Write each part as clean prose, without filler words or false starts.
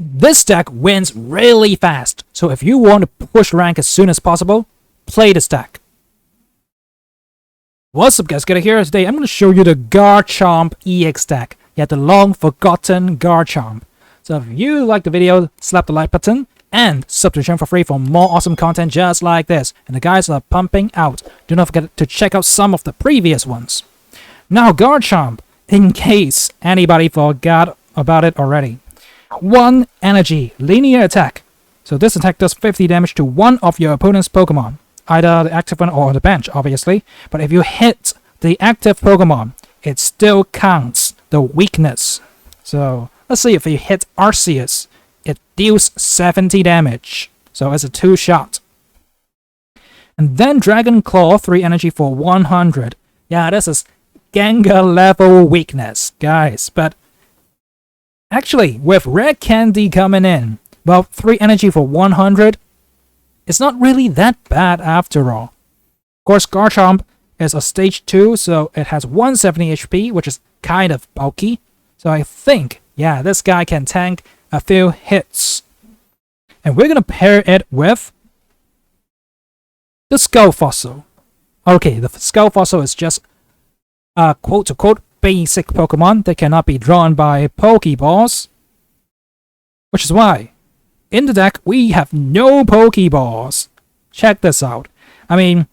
this deck wins really fast. So if you want to push rank as soon as possible, play this deck. What's up guys, Get here. Today I'm going to show you the Garchomp EX deck. Yeah, the long forgotten Garchomp. So if you like the video, slap the like button and sub to the channel for free for more awesome content just like this. And the guys are pumping out. Do not forget to check out some of the previous ones. Now Garchomp, in case anybody forgot about it already. 1 energy, linear attack. So this attack does 50 damage to one of your opponent's Pokemon. Either the active one or the bench, obviously. But if you hit the active Pokemon, it still counts the weakness. So let's see if you hit Arceus, it deals 70 damage. So it's a 2-shot. And then Dragon Claw, 3 energy for 100. Yeah, this is Gengar level weakness, guys. But actually, with Rare Candy coming in, well, 3 energy for 100, it's not really that bad after all. Of course, Garchomp is a stage 2, so it has 170 HP, which is kind of bulky. So I think, yeah, this guy can tank a few hits. And we're going to pair it with the Skull Fossil. Okay, the Skull Fossil is just a quote-to-quote basic Pokemon that cannot be drawn by Pokeballs. Which is why in the deck, we have no Pokeballs. Check this out. I mean,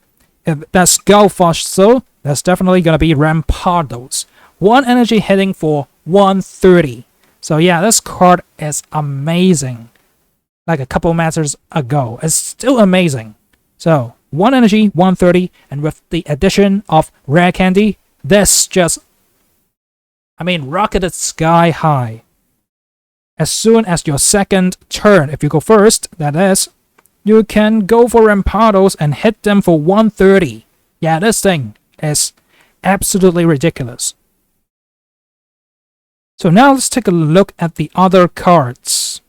if that's Skull Fossil, that's definitely going to be Rampardos. 1 energy hitting for 130. So yeah, this card is amazing. Like a couple matches ago. It's still amazing. So, 1 energy, 130, and with the addition of Rare Candy, this just, I mean, rocketed sky high. As soon as your second turn, if you go first, that is, you can go for Rampardos and hit them for 130. Yeah, this thing is absolutely ridiculous. So now let's take a look at the other cards.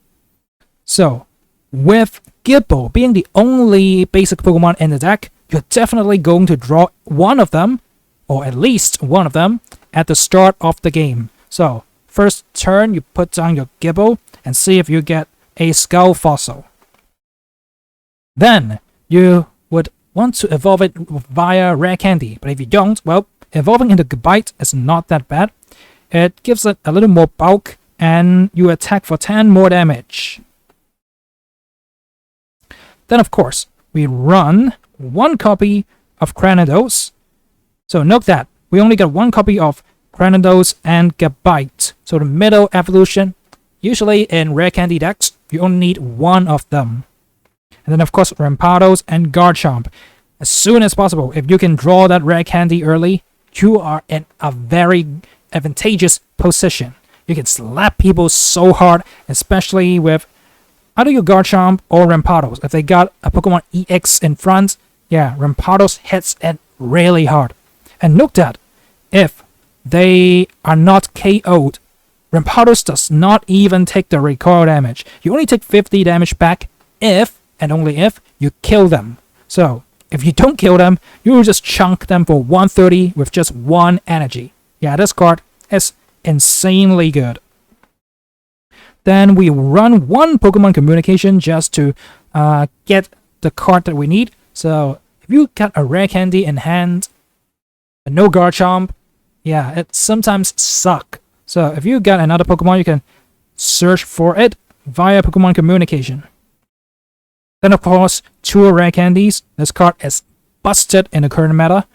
So, with Gibbo being the only basic Pokemon in the deck, you're definitely going to draw one of them, or at least one of them, at the start of the game. So, first turn, you put down your Gibbo and see if you get a Skull Fossil. Then, you would want to evolve it via Rare Candy, but if you don't, well, evolving into Gabite is not that bad. It gives it a little more bulk, and you attack for 10 more damage. Then, of course, we run 1 copy of Cranidos. So note that we only got 1 copy of Cranidos and Gabite. So the middle evolution, usually in Rare Candy decks, you only need 1 of them. And then, of course, Rampardos and Garchomp. As soon as possible, if you can draw that Rare Candy early, you are in a very advantageous position. You can slap people so hard, especially with either your Garchomp or Rampardos. If they got a Pokemon EX in front, yeah, Rampardos hits it really hard. And note that if they are not KO'd, Rampardos does not even take the recoil damage. You only take 50 damage back if, and only if, you kill them. So, if you don't kill them, you will just chunk them for 130 with just 1 energy. Yeah, this card is insanely good. Then we run 1 Pokemon Communication just to get the card that we need. So, if you got a Rare Candy in hand, and no Garchomp, yeah, it sometimes sucks. So if you got another Pokemon, you can search for it via Pokemon Communication. Then, of course, 2 Rare Candies. This card is busted in the current meta.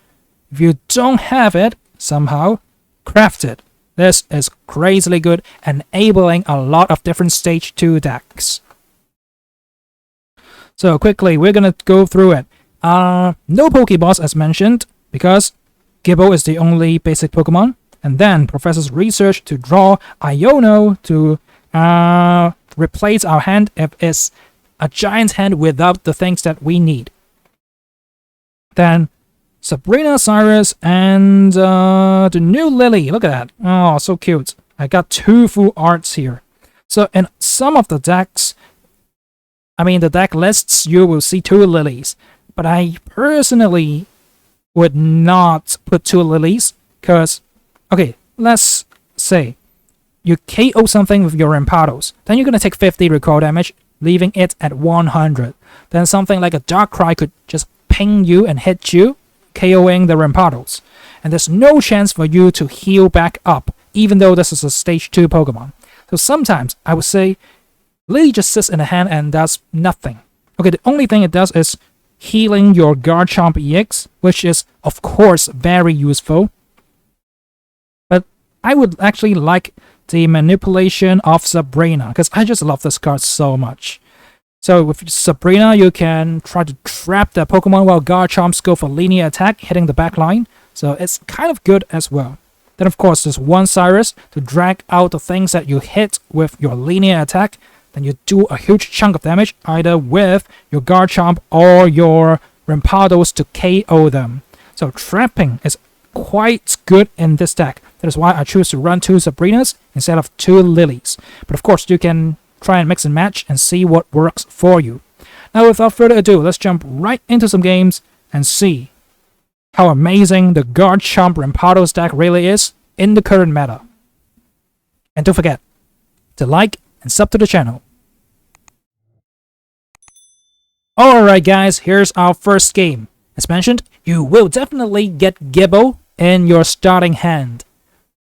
If you don't have it, somehow, craft it. This is crazily good, enabling a lot of different Stage 2 decks. So quickly, we're gonna go through it. No Pokeballs as mentioned, because Gibbo is the only basic Pokemon. And then Professor's research to draw Iono to replace our hand if it's a giant hand without the things that we need. Then Sabrina, Cyrus, and the new Lily. Look at that. Oh, so cute. I got 2 full arts here. So in some of the decks, I mean the deck lists, you will see 2 Lilies. But I personally would not put 2 Lilies because, okay, let's say you KO something with your Rampados, then you're going to take 50 recoil damage, leaving it at 100. Then something like a Darkrai could just ping you and hit you, KOing the Rampados. And there's no chance for you to heal back up, even though this is a stage 2 Pokemon. So sometimes I would say Lily just sits in the hand and does nothing. Okay, the only thing it does is healing your Garchomp Ex, which is of course very useful. But I would actually like the manipulation of Sabrina, because I just love this card so much. So with Sabrina, you can try to trap the Pokemon while Garchomps go for linear attack, hitting the back line. So it's kind of good as well. Then of course there's one Cyrus to drag out the things that you hit with your linear attack. Then you do a huge chunk of damage either with your Garchomp or your Rampados to KO them. So trapping is quite good in this deck. That is why I choose to run 2 Sabrinas instead of 2 Lilies. But of course you can try and mix and match and see what works for you. Now without further ado, let's jump right into some games and see how amazing the Garchomp Rampados deck really is in the current meta. And don't forget to like and sub to the channel. Alright guys, here's our first game. As mentioned, you will definitely get Gibble in your starting hand.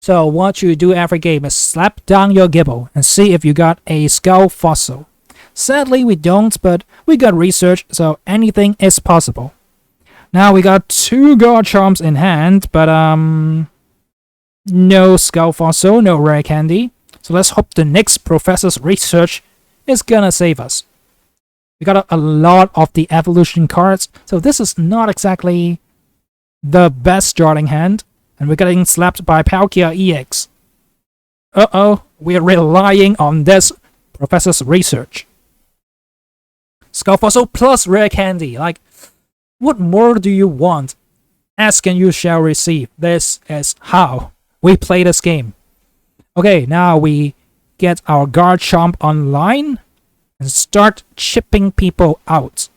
So what you do every game is slap down your Gibble and see if you got a Skull Fossil. Sadly we don't, but we got research, so anything is possible. Now we got 2 Garchomps in hand, but no Skull Fossil, no Rare Candy. So let's hope the next professor's research is gonna save us. We got a lot of the evolution cards, so this is not exactly the best starting hand, and we're getting slapped by Palkia EX. Uh-oh, we're relying on this professor's research. Skull Fossil plus Rare Candy, like, what more do you want? Ask and you shall receive. This is how we play this game. Okay, now we get our Garchomp online and start chipping people out.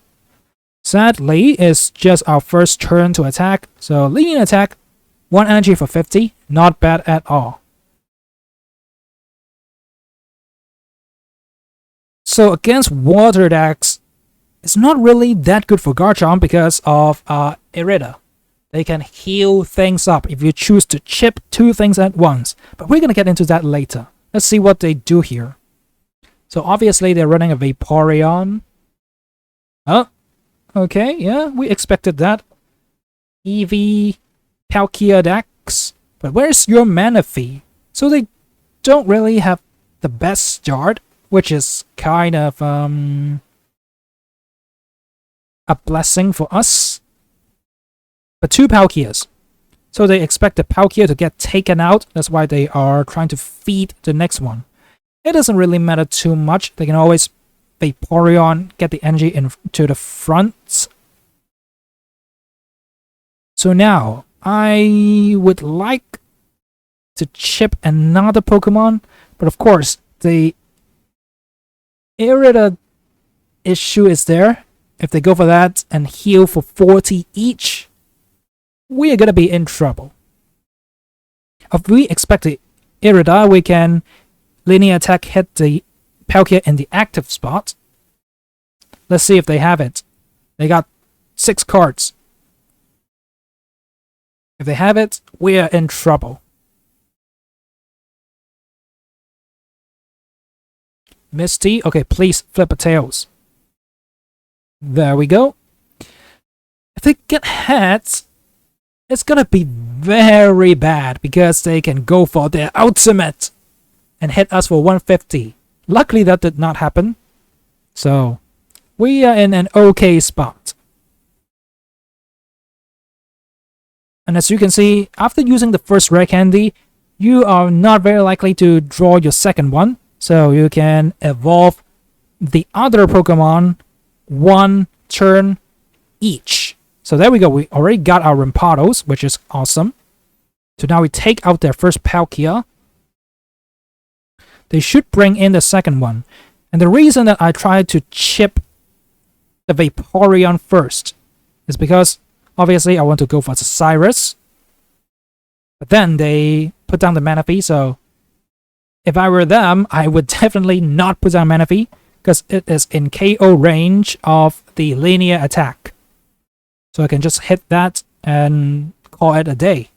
Sadly, it's just our first turn to attack, so linear attack, 1 energy for 50, not bad at all. So against water decks, it's not really that good for Garchomp because of Irida. They can heal things up if you choose to chip 2 things at once, but we're gonna get into that later. Let's see what they do here. So obviously they're running a Vaporeon. Oh, okay, yeah, we expected that. EV Palkia decks. But where's your Manaphy? So they don't really have the best start, which is kind of a blessing for us. But 2 Palkias. So they expect the Palkia to get taken out. That's why they are trying to feed the next one. It doesn't really matter too much. They can always Vaporeon, get the energy into the front. So now, I would like to chip another Pokemon, but of course, the Irida issue is there. If they go for that and heal for 40 each, we are gonna be in trouble. If we expect the Irida, we can linear attack hit the Palkia in the active spot. Let's see if they have it. They got 6 cards. If they have it, we are in trouble. Misty, okay, please flip a tails. There we go. If they get hit, it's gonna be very bad because they can go for their ultimate and hit us for 150. Luckily that did not happen. So we are in an okay spot. And as you can see, after using the first Rare Candy, you are not very likely to draw your second one. So you can evolve the other Pokemon 1 turn each. So there we go. We already got our Rampados, which is awesome. So now we take out their first Palkia. They should bring in the second one. And the reason that I tried to chip the Vaporeon first is because obviously I want to go for the Cyrus. But then they put down the Manaphy, so If I were them, I would definitely not put down Manaphy because it is in KO range of the linear attack. So I can just hit that and call it a day.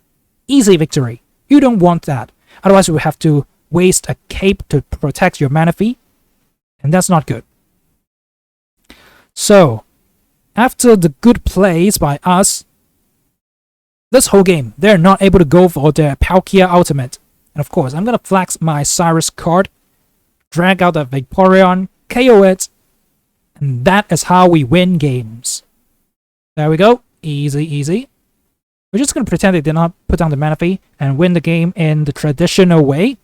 Easy victory. You don't want that. Otherwise, you would have to waste a cape to protect your Manaphy, and that's not good. So, after the good plays by us, this whole game, they're not able to go for their Palkia ultimate. And of course, I'm going to flex my Cyrus card, drag out the Vaporeon, KO it, and that is how we win games. There we go. Easy, easy. We're just going to pretend they did not put down the Manaphy and win the game in the traditional way.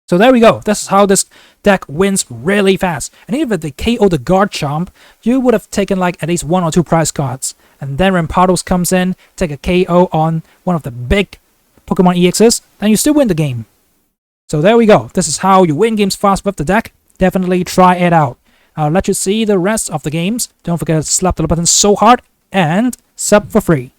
So there we go. This is how this deck wins really fast. And even if they KO the Garchomp, you would have taken like at least 1 or 2 prize cards. And then when Pardos comes in, take a KO on one of the big Pokemon EXs, then you still win the game. So there we go. This is how you win games fast with the deck. Definitely try it out. I'll let you see the rest of the games. Don't forget to slap the button so hard and sub for free.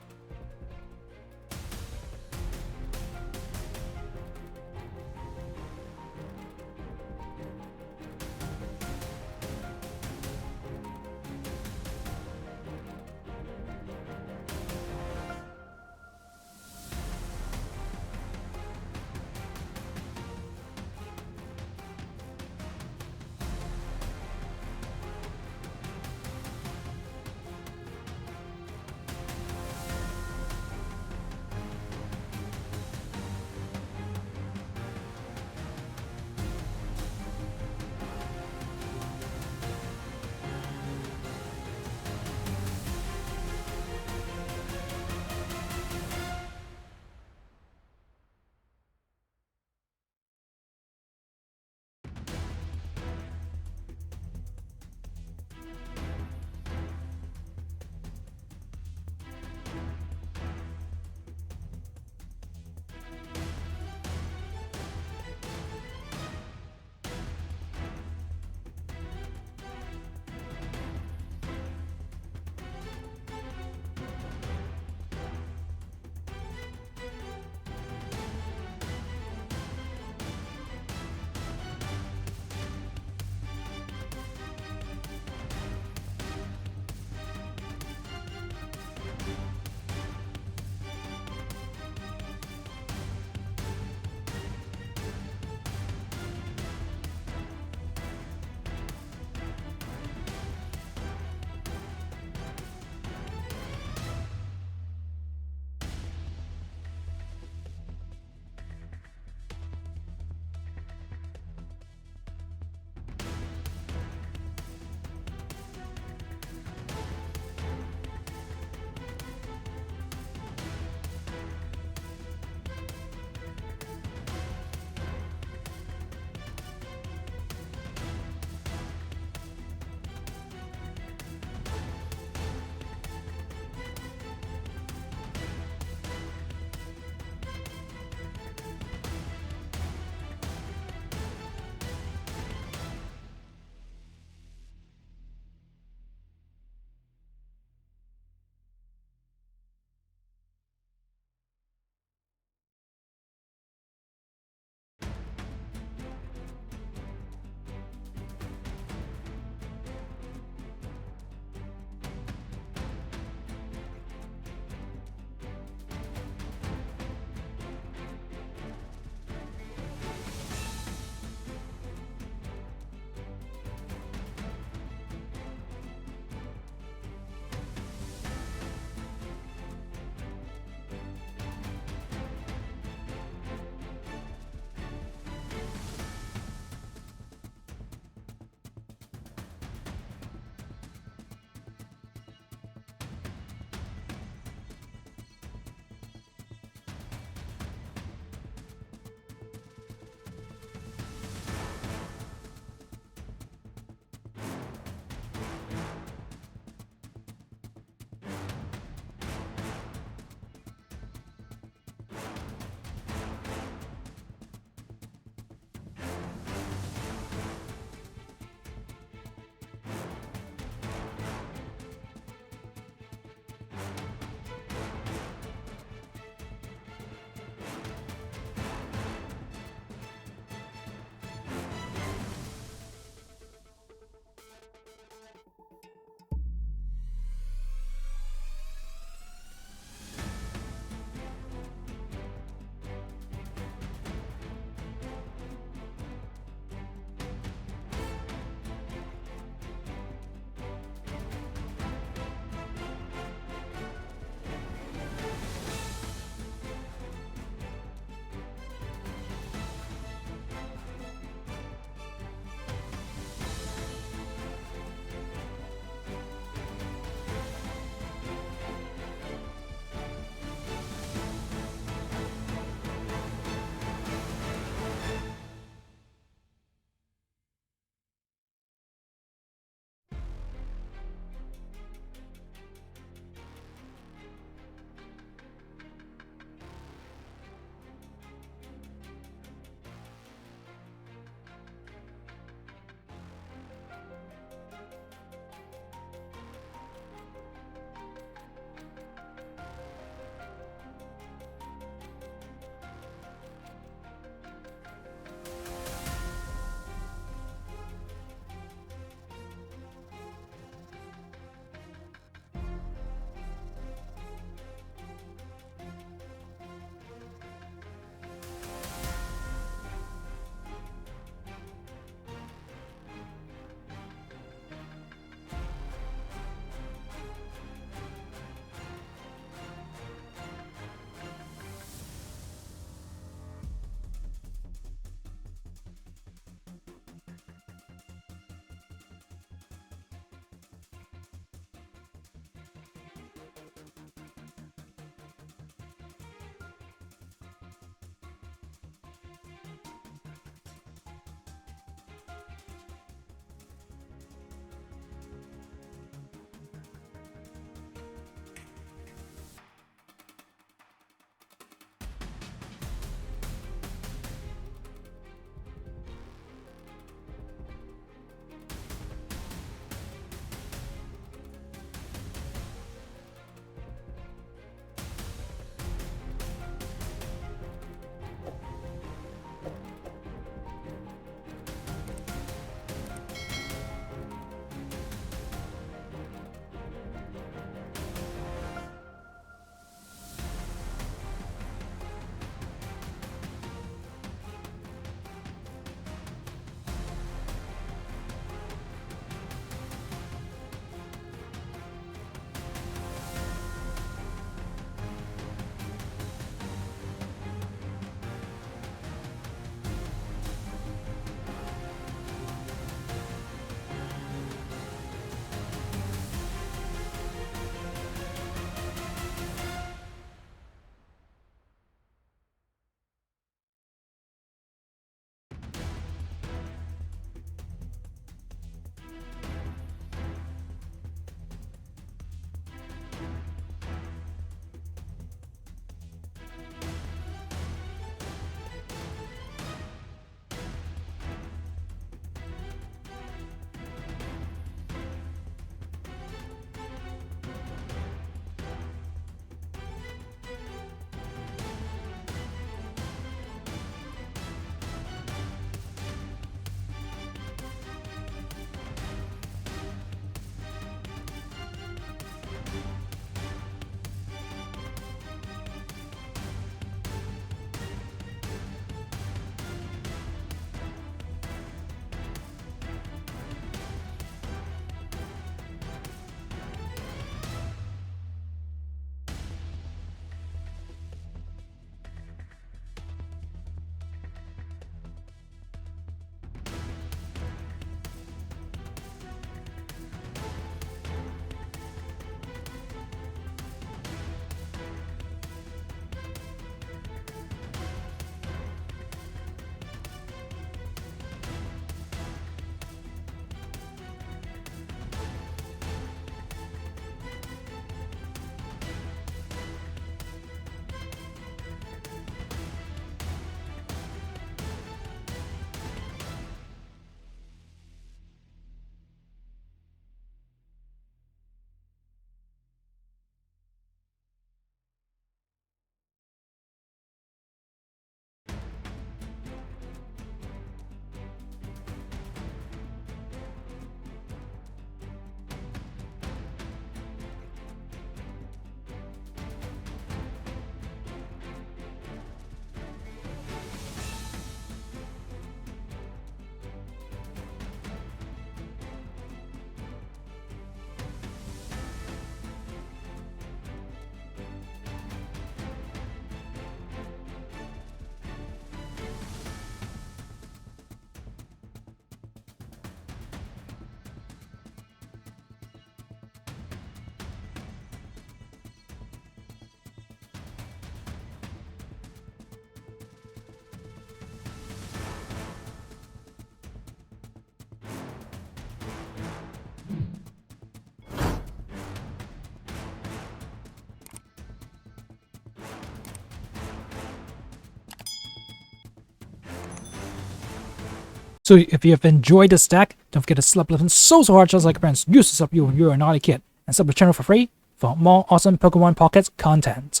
So if you have enjoyed this deck, don't forget to slap the button so hard just like friends used to slap you when you were a naughty kid. And sub the channel for free for more awesome Pokemon Pocket content.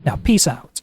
Now peace out.